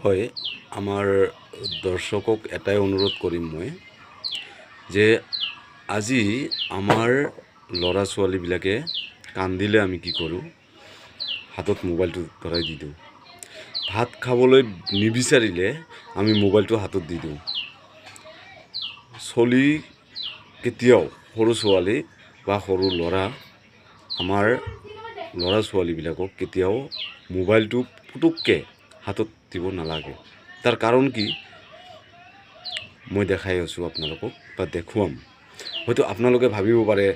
হয়, আমাৰ দৰ্শকক এটাই অনুৰোধ কৰিম মই যে আজি আমাৰ ল'ৰা ছোৱালীবিলাকে কান্দিলে আমি কি কৰোঁ, হাতত মোবাইলটো ধৰাই দি দিওঁ। ভাত খাবলৈ নিবিচাৰিলে আমি মোবাইলটো হাতত দি দিওঁ। চলি কেতিয়াও সৰু ছোৱালী বা সৰু ল'ৰা, আমাৰ ল'ৰা ছোৱালীবিলাকক কেতিয়াও মোবাইলটো পুতুককৈ হাতত দিব নালাগে। তাৰ কাৰণ কি মই দেখাই আছোঁ আপোনালোকক বা দেখুৱাম। হয়তো আপোনালোকে ভাবিব পাৰে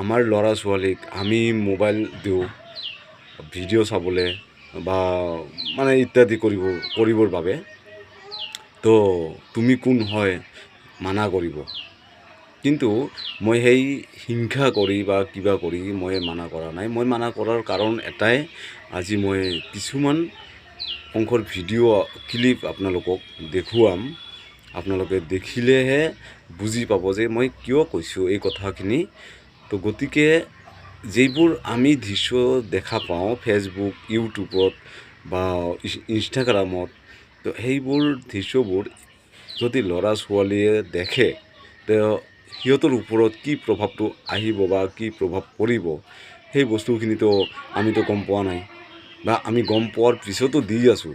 আমাৰ ল'ৰা ছোৱালীক আমি মোবাইল দিওঁ ভিডিঅ' চাবলৈ বা মানে ইত্যাদি কৰিবৰ বাবে, তো তুমি কোন হয় মানা কৰিব। কিন্তু মই সেই হিংসা কৰি বা কিবা কৰি মই মানা কৰা নাই। মই মানা কৰাৰ কাৰণ এটাই, আজি মই কিছুমান অংশৰ ভিডিঅ' ক্লিপ আপোনালোকক দেখুৱাম। আপোনালোকে দেখিলেহে বুজি পাব যে মই কিয় কৈছোঁ এই কথাখিনি। তো গতিকে যিবোৰ আমি দৃশ্য দেখা পাওঁ ফেচবুক, ইউটিউবত বা ইনষ্টাগ্ৰামত, তো সেইবোৰ দৃশ্যবোৰ যদি ল'ৰা ছোৱালীয়ে দেখে, তেওঁ সিহঁতৰ ওপৰত কি প্ৰভাৱটো আহিব বা কি প্ৰভাৱ পৰিব, সেই বস্তুখিনিতো আমিতো গম পোৱা নাই বা আমি গম পোৱাৰ পিছতো দি আছোঁ।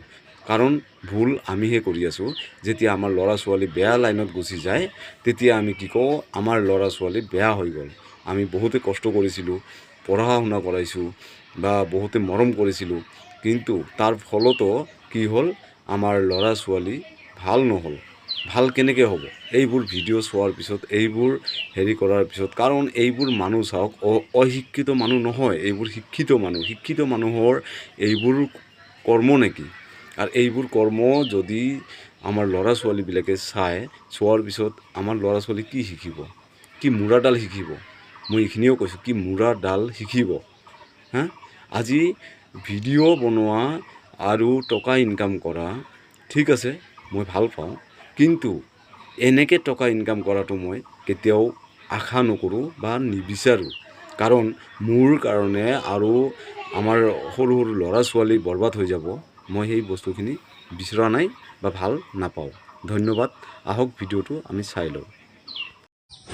কাৰণ ভুল আমিহে কৰি আছোঁ। যেতিয়া আমাৰ ল'ৰা ছোৱালী বেয়া লাইনত গুচি যায়, তেতিয়া আমি কি কওঁ, আমাৰ ল'ৰা ছোৱালী বেয়া হৈ গ'ল। আমি বহুতে কষ্ট কৰিছিলোঁ, পঢ়া শুনা কৰাইছোঁ বা বহুতে মৰম কৰিছিলোঁ, কিন্তু তাৰ ফলতো কি হ'ল, আমাৰ ল'ৰা ছোৱালী ভাল নহ'ল। ভাল কেনেকৈ হ'ব? এইবোৰ ভিডিঅ' চোৱাৰ পিছত, এইবোৰ হেৰি কৰাৰ পিছত। কাৰণ এইবোৰ মানুহ চাওক, অশিক্ষিত মানুহ নহয়, এইবোৰ শিক্ষিত মানুহ। শিক্ষিত মানুহৰ এইবোৰ কৰ্ম নেকি? আৰু এইবোৰ কৰ্ম যদি আমাৰ ল'ৰা ছোৱালীবিলাকে চোৱাৰ পিছত আমাৰ ল'ৰা ছোৱালী কি শিকিব? কি মূৰাডাল শিকিব? মই এইখিনিও কৈছোঁ, কি মূৰাডাল শিকিব? আজি ভিডিঅ' বনোৱা আৰু টকা ইনকাম কৰা ঠিক আছে, মই ভাল পাওঁ, কিন্তু এনেকৈ টকা ইনকাম কৰাটো মই কেতিয়াও আশা নকৰোঁ বা নিবিচাৰোঁ। কাৰণ মোৰ কাৰণে আৰু আমাৰ সৰু সৰু ল'ৰা ছোৱালী বৰবাদ হৈ যাব, মই সেই বস্তুখিনি বিচৰা নাই বা ভাল নাপাওঁ। ধন্যবাদ। আহক ভিডিঅ'টো আমি চাই লওঁ।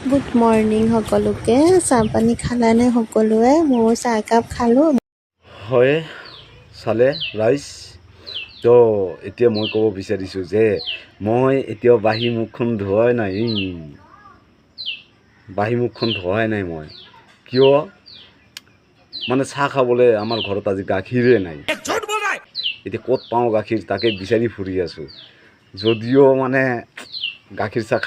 গুড মৰ্ণিং সকলোকে। চাহপানী খালানে সকলোৱে? ময়ো চাহ একাপ খালোঁ। হয়, চালে ৰাইজ। তো এতিয়া মই ক'ব বিচাৰিছোঁ যে মই এতিয়াও বাঁহী মুখখন ধোৱাই নাই। বাঁহী মুখখন ধোৱাই নাই মই। কিয়? মানে চাহ খাবলৈ আমাৰ ঘৰত আজি গাখীৰে নাই। এতিয়া ক'ত পাওঁ গাখীৰ, তাকে বিচাৰি ফুৰি আছোঁ। যদিও মানে গাখীৰ চাহ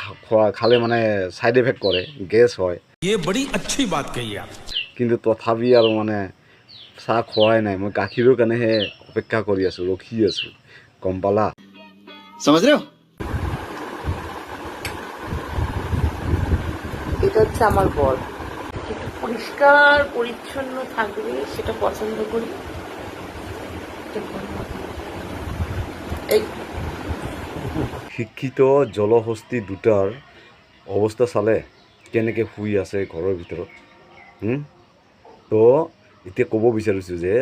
খালে মানে ছাইড এফেক্ট কৰে, গেছ হয়, কিন্তু তথাপি আৰু মানে চাহ খোৱাই নাই। মই গাখীৰৰ কাৰণেহে অপেক্ষা কৰি আছোঁ, ৰখি আছোঁ। গম পালা? समझ रहे हो? এটা হচ্ছে আমার বর, একটু পরিষ্কার পরিচ্ছন্ন থাকবে সেটা পছন্দ করি। এই শিক্ষিত জলহস্তি দুটাৰ অৱস্থা চালে কেনেকৈ শুই আছে ঘৰৰ ভিতৰত। তো এতিয়া ক'ব বিচাৰিছোঁ যে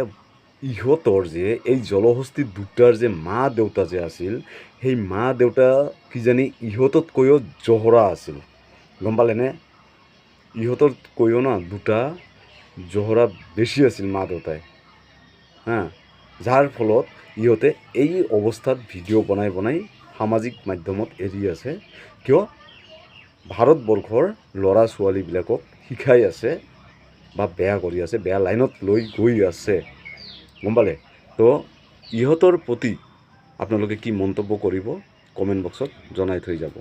ইহঁতৰ যে এই জলহস্তি দুটাৰ যে মা দেউতা যে আছিল, সেই মা দেউতা কিজানি ইহঁততকৈও জহৰা আছিল। গম পালেনে? ইহঁততকৈও না দুটা জহৰা বেছি আছিল মা দেউতাই। যাৰ ফলত ইহঁতে এই অৱস্থাত ভিডিঅ' বনাই বনাই সামাজিক মাধ্যমত এৰি আছে। কিয়? ভাৰতবৰ্ষৰ ল'ৰা ছোৱালীবিলাকক শিকাই আছে বা বেয়া কৰি আছে, বেয়া লাইনত লৈ গৈ আছে। গম পালে? তো ইহঁতৰ প্ৰতি আপোনালোকে কি মন্তব্য কৰিব, কমেণ্ট বক্সত জনাই থৈ যাব।